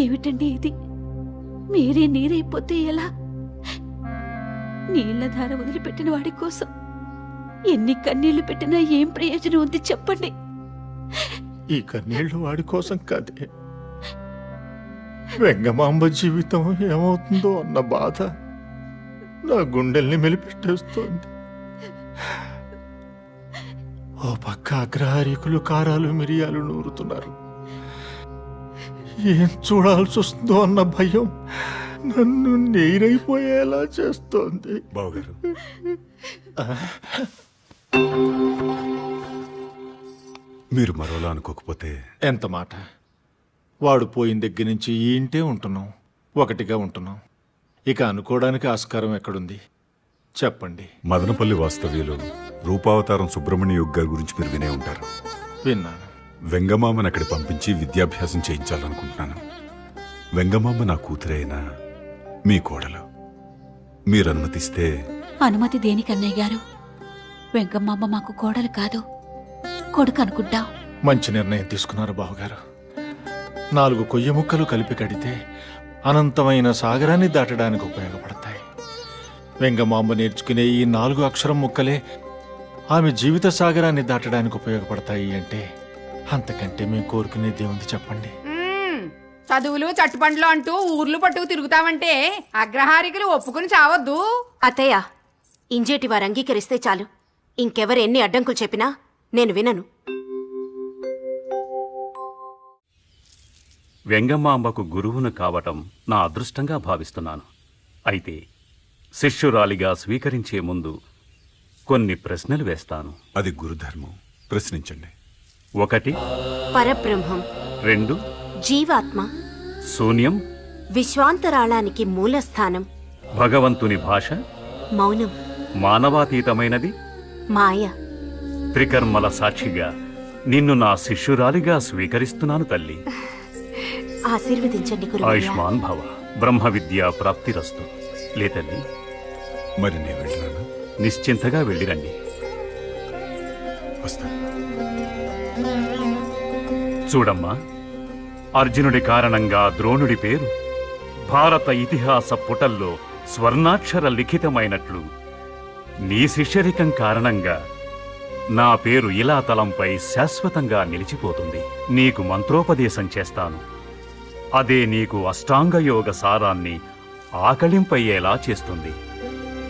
ఏమిటండి ఇది? మీరే నీరైపోతే ఎలా? నీళ్ల ధార వదిలిపెట్టిన వాడి కోసం ఎన్ని కన్నీళ్లు పెట్టినా ఏం ప్రయోజనం ఉంది చెప్పండి. ఈ కన్నీళ్లు వాడి కోసం కాదే, వెంగమాంబ జీవితం ఏమవుతుందో అన్న బాధ నా గుండెల్ని మెలిపెట్టేస్తోంది. ఓ పక్క అగ్రహారీకులు కారాలు మిరియాలు నూరుతున్నారు. ఏం చూడాల్సి వస్తుందో అన్న భయం నన్ను నీరైపోయేలా చేస్తోంది. బావగారు, మీరు మరోలా అనుకోకపోతే. ఎంత మాట! వాడు పోయిన దగ్గర నుంచి ఈ ఇంటే ఉంటున్నాం, ఒకటిగా ఉంటున్నాం. ఇక అనుకోవడానికి ఆస్కారం ఎక్కడుంది చెప్పండి. మదనపల్లి వాస్తవ్యులు రూపావతారం సుబ్రహ్మణ్య యుగ్ గారి గురించి మీరు వినే ఉంటారు. విన్నాను. వెంగమామని అక్కడి పంపించి విద్యాభ్యాసం చేయించాలనుకుంటున్నాను. వెంగమామ నా కూతురైనా మీ కోడలు. మీరు అనుమతిస్తే. అనుమతి దేనికన్నయ్య గారు? వెంకమ్మమ్మ మాకు కోడలు కాదు, కొడుకు అనుకుంటాం. మంచి నిర్ణయం తీసుకున్నారు బావగారు. 4 కొయ్య ముక్కలు కలిపి కడితే అనంతమైన సాగరాన్ని దాటడానికి ఉపయోగపడతాయి. వెంగమాంబ నేర్చుకునే ఈ 4 అక్షరం ముక్కలే ఆమె జీవిత సాగరాన్ని దాటడానికి ఉపయోగపడతాయి అంటే అంతకంటే మేము కోరుకునేది ఉంది చెప్పండి. చదువులు చట్టుపండ్లు అంటూ ఊర్లు పట్టుకు తిరుగుతావంటే అగ్రహారికలు ఒప్పుకుని చావద్దు. అత్తయ్య, ఇంజేటి వారు అంగీకరిస్తే చాలు. ఇంకెవరు ఎన్ని అడ్డంకులు చెప్పినా నేను వినను. వెంగమాంబకు గురువును కావటం నా అదృష్టంగా భావిస్తున్నాను. అయితే శిష్యురాలిగా స్వీకరించే ముందు కొన్ని ప్రశ్నలు వేస్తాను. అది గురుధర్మం, ప్రశ్నించండి. 1 పరబ్రహ్మం, 2 జీవాత్మ, శూన్యం, విశ్వాంతరాళానికి మూలస్థానం, భగవంతుని భాష, మౌనం, మానవాతీతమైనది, మాయ. త్రికర్మల సాక్షిగా నిన్ను నా శిష్యురాలిగా స్వీకరిస్తున్నాను తల్లి. ఆశీర్వదించండి గురువు. ఆయుష్మాన్ భవ. బ్రహ్మ విద్యా ప్రాప్తిరస్తు. లే తల్లి, మరి నేను వెళ్ళాను. నిశ్చింతగా వెళ్ళిరండి. వస్తాను. చూడమ్మా, అర్జునుడి కారణంగా ద్రోణుడి పేరు భారత ఇతిహాస పుటల్లో స్వర్ణాక్షర లిఖితమైనట్లు నీ శిష్యరికం కారణంగా నా పేరు ఇలా తలంపై శాశ్వతంగా నిలిచిపోతుంది. నీకు మంత్రోపదేశం చేస్తాను. అదే నీకు అష్టాంగయోగ సారాన్ని ఆకళింపయ్యేలా చేస్తుంది.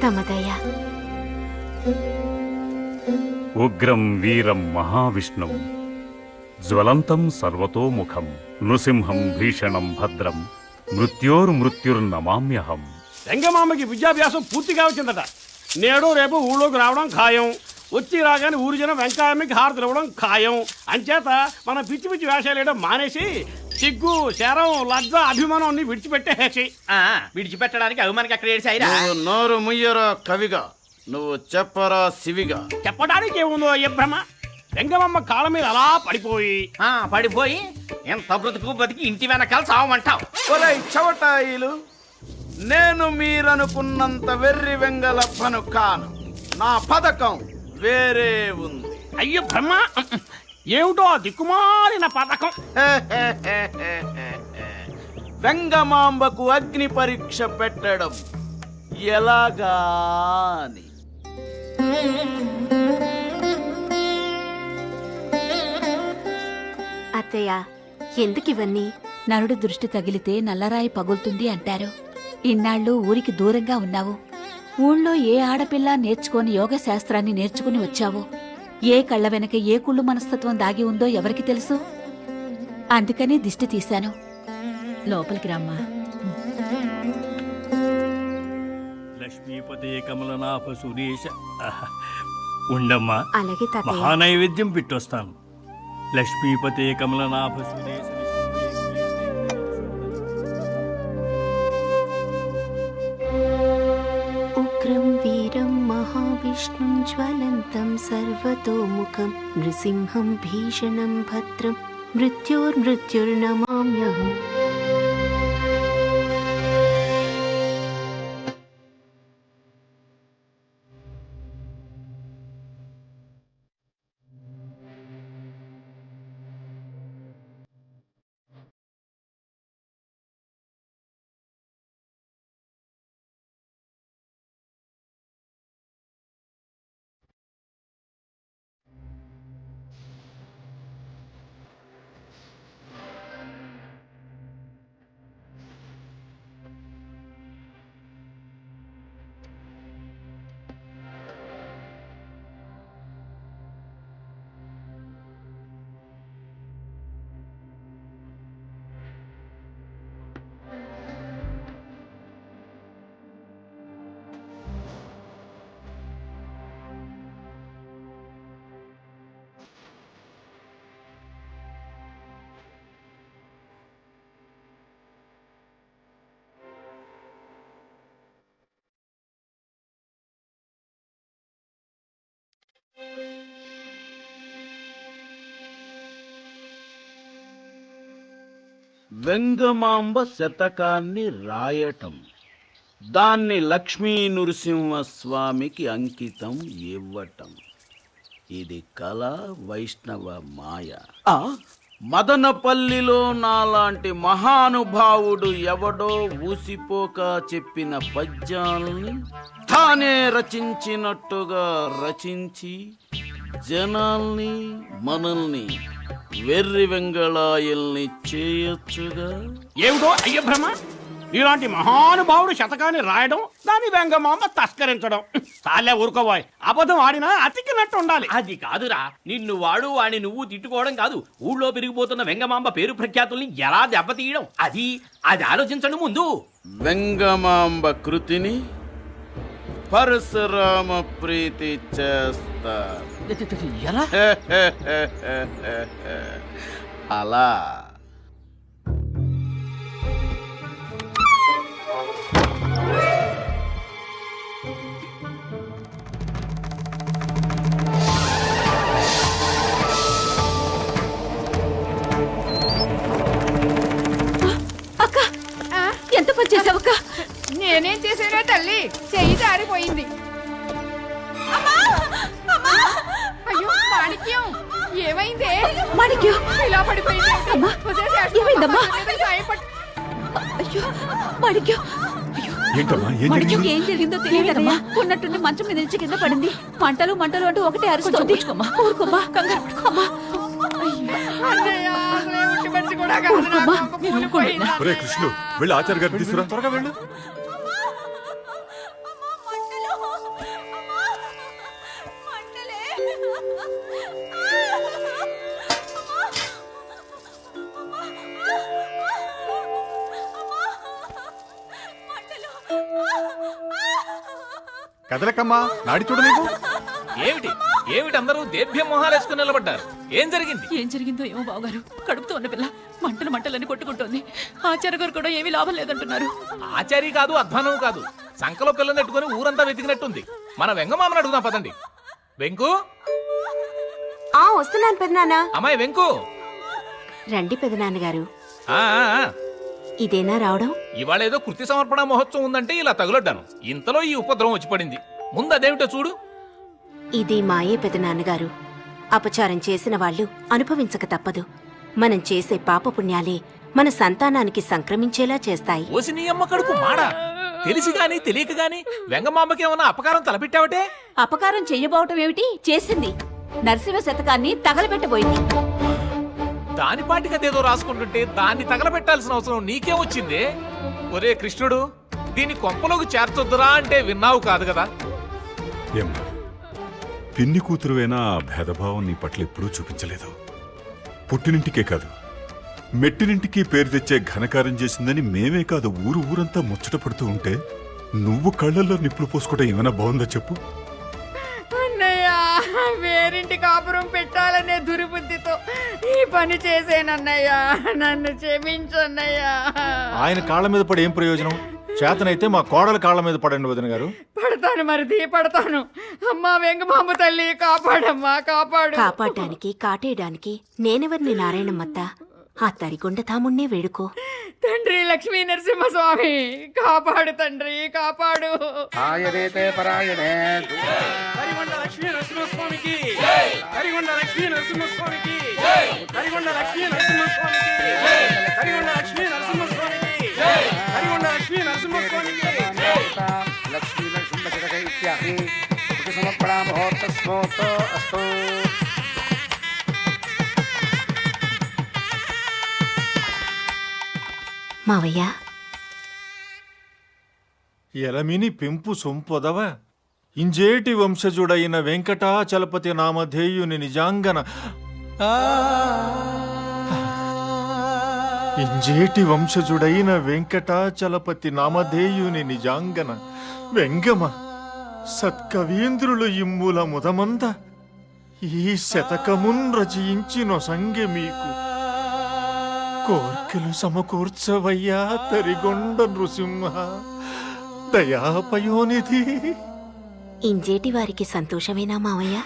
తమదయ. ఉగ్రం వీరం మహావిష్ణుం జ్వలంతం సర్వతోముఖం నృసింహం భీషణం భద్రం మృత్యోర్మృత్యుర్నమామ్యహం. వెంగమామకి విద్యాభ్యాసం పూర్తిగా వచ్చిందట. నేడు రేపు ఊళ్ళోకి రావడం ఖాయం. వచ్చి రాగానే ఊరి జనం వెంకయ్యమ్మకి హారతి ఇవ్వడం ఖాయం. అంచేత మన పిచ్చి పిచ్చి వేషాలు వేయడం మానేసి సిగ్గు, శరం, లజ్జ, అభిమానం అన్ని విడిచిపెట్టేసి. విడిచిపెట్టడానికి అభిమానికి అక్కడ ఏడ్చాయిరా. నోరు ముయ్యరా కవిగా, నువ్వు చెప్పరా శివిగా. చెప్పడానికి ఏముందో ఏ భ్రమ. వెంగమమ్మ కాళ్ళ మీద అలా పడిపోయి ఎంత బ్రతుకు బతికి ఇంటి వెనకాల చావమంటావు. చవటాయిలు, నేను మీరనుకున్నంత వెర్రి వెంగలప్పను కాను. నా పథకం వేరే ఉంది. అయ్యో బ్రహ్మ, ఏమిటో ఆ దిక్కుమాలిన పథకం. వెంగమాంబకు అగ్ని పరీక్ష పెట్టడం ఎలాగా అని. అత్తయ్య, ఎందుకివన్నీ? నరుడు దృష్టి తగిలితే నల్లరాయి పగులుతుంది అంటారు. ఇన్నాళ్ళు ఊరికి దూరంగా ఉన్నావు. ఊళ్ళో ఏ ఆడపిల్ల నేర్చుకోని యోగ శాస్త్రాన్ని నేర్చుకుని వచ్చావు. ఏ కళ్ళ వెనక ఏ కుళ్ళు మనస్తత్వం దాగి ఉందో ఎవరికి తెలుసు? అందుకని దిష్టి తీశాను. లోపలికి రమ్మా. లక్ష్మీపతే కమలనాభ సురేష. ఉండమ్మా, అలాగే తాతయ్య. మహానైవేద్యం పెట్టొస్తాను. లక్ష్మీపతే కమలనాభ సురేష. ఉగ్రం వీరం మహావిష్ణుం జ్వలంతం సర్వతోముఖం నృసింహం భీషణం భద్రం మృత్యోర్మృత్యుర్నమామ్యహం. వెంగమాంబ శతకాన్ని రాయటం, దాన్ని లక్ష్మీ నృసింహస్వామికి అంకితం ఇవ్వటం, ఇది కళ వైష్ణవ మాయ. మదనపల్లిలో నాలాంటి మహానుభావుడు ఎవడో ఊసిపోక చెప్పిన పద్యాల్ని తానే రచించినట్టుగా రచించి జనాల్ని మనల్ని వెర్రి వెంగళాయల్ని చేయొచ్చుగా. ఏమిటో అయ్య భ్రమ, ఇలాంటి మహానుభావుడు శతకాన్ని రాయడం, దాని వెంగమాంబ తస్కరించడం. చాలే ఊరుకోబోయ్, అబద్ధం ఆడినా అతికినట్టు ఉండాలి. అది కాదురా, నిన్ను వాడు వాడిని నువ్వు తిట్టుకోవడం కాదు, ఊళ్ళో పెరిగిపోతున్న వెంగమాంబ పేరు ప్రఖ్యాతుల్ని ఎలా దెబ్బతీయడం, అది ఆలోచించండి ముందు. వెంగమాంబ కృతిని పరశురామ ప్రీతి చేస్తా. ఎలా? అలా అక్క, ఎంత పని చేసావక్క? నేనేం చేసానో తల్లి, చెయ్యి జారిపోయింది. అయ్యో మాణిక్యం, ఏమైందే? మాణిక్యం ఇలా పడిపోయింది. ఏమైందమ్మా? అయ్యో మాణిక్యం, ఏంటమ్మా ఏం మాణిక్యం, జరిగింది? ఏం జరిగిందో తెలియదమ్మా. ఉన్నట్టుండి మంచం మీద నుంచి కింద పడింది. మంటలు మంటలు అంటూ ఒకటే అరుస్తోంది. ఊరుకోమ్మా, కంగారు పడుకోమ్మా. అన్నయ్య, అసలే ఉట్టి మనిషి కూడా కాదు, నా కొంప కూలిపోయింది. ఒరే కృష్ణుడు, వెళ్ళి ఆచార్య గారిని తీసుకురా. త్వరగా వెళ్ళు. కదలకమ్మా, నాడి చూడు నీకు. ఏమిటి ఏమిటి అందరూ దేభ్య మొహాలు వేసుకుని నిలబడ్డారు? ఏం జరిగింది? ఏం జరిగిందో ఏమో బావగారు. కడుపుతో ఉన్న పిల్ల మంటలు మంటలని కొట్టుకుంటోంది. ఆచార్య గారు కూడా ఏమీ లాభం లేదంటున్నారు. ఆచారి కాదు, అధ్వానం కాదు, సంకలో పిల్లని నెట్టుకుని ఊరంతా వెతికినట్టుంది. మన వెంగమామని అడుగుదాం పదండి. వెంకు, వస్తున్నాను పెదనాన్న. అమ్మాయి వెంకు, రండి పెదనాన్నగారు. ఆ ఆ, ఆ. ఇదేనా రావడం? ఇవాళ ఏదో కృతి సమర్పణ మహోత్సవం ఉందంటే ఇలా తగులడ్డాను. ఇంతలో ఈ ఉపద్రవం వచ్చి పడింది. ముందు అదేమిటో చూడు. ఇది మాయే పెదనాన్నగారు. అపచారం చేసిన వాళ్ళు అనుభవించక తప్పదు. మనం చేసే పాపపుణ్యాలే మన సంతానానికి సంక్రమించేలా చేస్తాయి. ఓసి నీ అమ్మ కడుపు మాడా, తెలిసి గాని తెలియక గాని వెంగమాంబకి ఏమన్నా అపకారం తలపెట్టావటే? అపకారం చెయ్యబోవటం ఏమిటి? చేసింది. నరసింహ శతకాన్ని తగలబెట్టబోయింది. దానిపాటికి అదేదో రాసుకుంటుంటే దాన్ని తగలబెట్టాల్సిన అవసరం నీకేం వచ్చింది? ఒరే కృష్ణుడు, దీన్ని కొంపలోకి చేర్చొద్దురా అంటే విన్నావు కాదు కదా? ఏమ్మా, పిన్ని కూతురువైనా ఆ భేదభావం నీ పట్ల ఎప్పుడూ చూపించలేదు. పుట్టినింటికే కాదు, మెట్టినింటికి పేరు తెచ్చే ఘనకార్యం చేసిందని మేమే కాదు ఊరంతా ముచ్చట పడుతూ ఉంటే నువ్వు కళ్ళల్లో నిప్పులు పోసుకోవడం ఏమైనా బాగుందా చెప్పు? అన్నయ్య, వేరింటి కాపురం పెట్టాలనే దుర్బుద్ధితో ఈ పని చేసేనన్నయ్య, నన్ను క్షమించన్నయ్య. ఆయన కాళ్ళ మీద పడి ఏం ప్రయోజనం? చేతనైతే మా కోడల కాళ్ళ మీద పడండి వదిన గారు. పడతాను మరిది, పడతాను. అమ్మా వెంగమాంబ తల్లి, కాపాడమ్మా, కాపాడు. కాపాడడానికి కాటేయడానికి నేనెవర్ని నారాయణమ్మత్త? ఆ తరిగొండ తాముణ్ణే వేడుకో. తండ్రి లక్ష్మీ నరసింహస్వామి, కాపాడు తండ్రి, కాపాడు. కరిగొండ లక్ష్మీ నరసింహస్వామికి, కరిగొండ లక్ష్మీ నరసింహస్వామికి, కరిగొండ లక్ష్మీ నరసింహస్వామికి, కరిగొండ లక్ష్మీ నరసింహస్వామికి, కరిగొండ లక్ష్మీ నరసింహస్వామికి. లక్ష్మీ నరసింహ సమర్పణ ముహూర్తస్మోతో అస్తు. మావయ్య, ఎలమిని పెంపు సొంపొదవ ఇంజేటి వంశజుడైన వెంకటాచలపతి నామధేయుని నిజాంగన ఇంజేటి వంశజుడైన వెంకటాచలపతి నామధేయుని నిజాంగన వెంగమ సత్కవీంద్రులు ఇమ్ముల ముదమంద ఈ శతకమున్ రచయించి నొసంగె మీకు కోర్కెలు సమకూర్చవయ్యా తరిగొండ నృసింహ దయాపయోనిధి. ఇంజేటి వారికి సంతోషమేనా మావయ్య?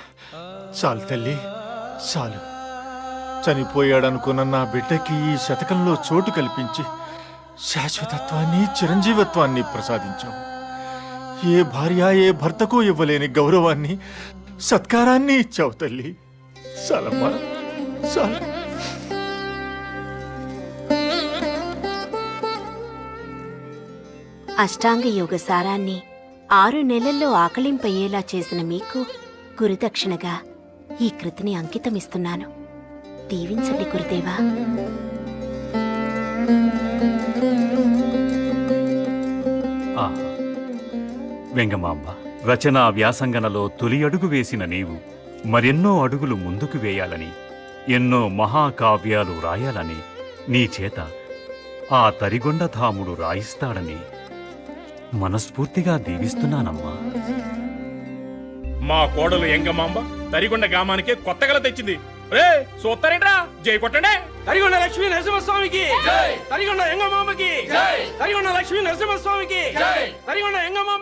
చాలు తల్లి, చాలు. చనిపోయాడనుకున్న నా బిడ్డకి ఈ శతకంలో చోటు కల్పించి శాశ్వతత్వాన్ని, చిరంజీవత్వాన్ని ప్రసాదించావు. ఏ భార్య ఏ భర్తకు ఇవ్వలేని గౌరవాన్ని, సత్కారాన్ని ఇచ్చావు తల్లి. చాలమ్మా, చాలు. అష్టాంగ యోగ సారాన్ని 6 నెలల్లో ఆకలింపయ్యేలా చేసిన మీకు గురుదక్షిణగా ఈ కృతిని అంకితమిస్తున్నాను. దీవించండి గురుదేవా. ఆహా. వెంగమాంబ, రచనా వ్యాసంగనలో తొలి అడుగు వేసిన నీవు మరెన్నో అడుగులు ముందుకు వేయాలని, ఎన్నో మహాకావ్యాలు రాయాలని, నీ చేత ఆ తరిగొండధాముడు రాయిస్తాడని మనస్ఫూర్తిగా దీవిస్తున్నానమ్మా. మా కోడలు ఎంగమాంబ తరిగొండ గ్రామానికే కొత్త కళ తెచ్చింది. రే సూత్తారేంట్రా, జై కొట్టండి. తరిగొండ లక్ష్మీ నరసింహస్వామికి, తరిగొండ ఎంగమాంబకి, తరిగొండ లక్ష్మీ నరసింహస్వామికి, తరిగొండ ఎంగమాంబ.